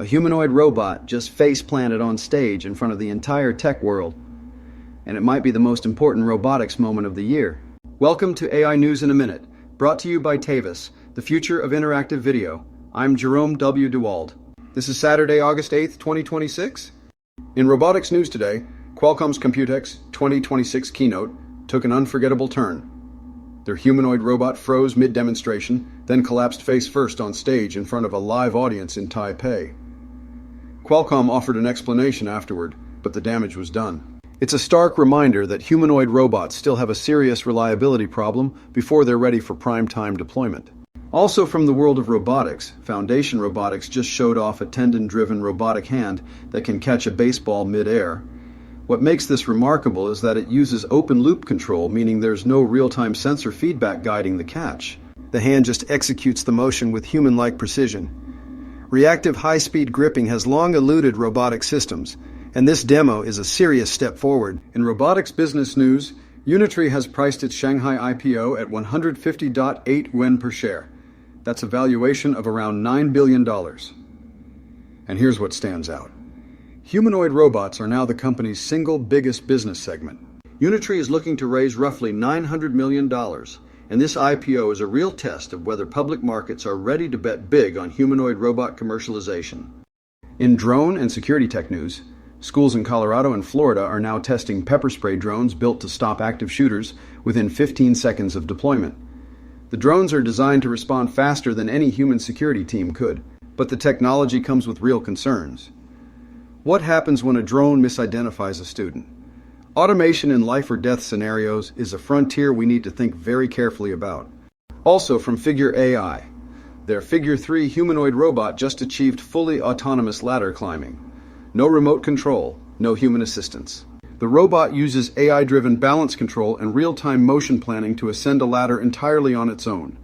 A humanoid robot just face-planted on stage in front of the entire tech world. And it might be the most important robotics moment of the year. Welcome to AI News in a Minute, brought to you by Tavis, the future of interactive video. I'm Jerome W. DeWald. This is Saturday, August 8th, 2026. In robotics news today, Qualcomm's Computex 2026 keynote took an unforgettable turn. Their humanoid robot froze mid-demonstration, then collapsed face-first on stage in front of a live audience in Taipei. Qualcomm offered an explanation afterward, but the damage was done. It's a stark reminder that humanoid robots still have a serious reliability problem before they're ready for prime-time deployment. Also from the world of robotics, Foundation Robotics just showed off a tendon-driven robotic hand that can catch a baseball mid-air. What makes this remarkable is that it uses open-loop control, meaning there's no real-time sensor feedback guiding the catch. The hand just executes the motion with human-like precision. Reactive high-speed gripping has long eluded robotic systems, and this demo is a serious step forward. In robotics business news, Unitree has priced its Shanghai IPO at 150.8 yuan per share. That's a valuation of around $9 billion. And here's what stands out. Humanoid robots are now the company's single biggest business segment. Unitree is looking to raise roughly $900 million, and this IPO is a real test of whether public markets are ready to bet big on humanoid robot commercialization. In drone and security tech news, schools in Colorado and Florida are now testing pepper spray drones built to stop active shooters within 15 seconds of deployment. The drones are designed to respond faster than any human security team could, but the technology comes with real concerns. What happens when a drone misidentifies a student? Automation in life or death scenarios is a frontier we need to think very carefully about. Also from Figure AI, their Figure 3 humanoid robot just achieved fully autonomous ladder climbing. No remote control, no human assistance. The robot uses AI-driven balance control and real-time motion planning to ascend a ladder entirely on its own.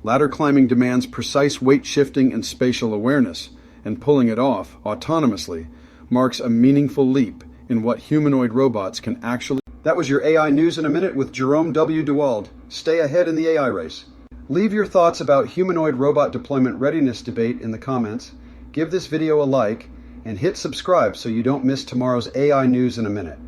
Ladder climbing demands precise weight shifting and spatial awareness, and pulling it off autonomously marks a meaningful leap in what humanoid robots can actually. That was your AI News in a Minute with Jerome W. DeWald. Stay ahead in the AI race. Leave your thoughts about humanoid robot deployment readiness debate in the comments, give this video a like, and hit subscribe so you don't miss tomorrow's AI News in a Minute.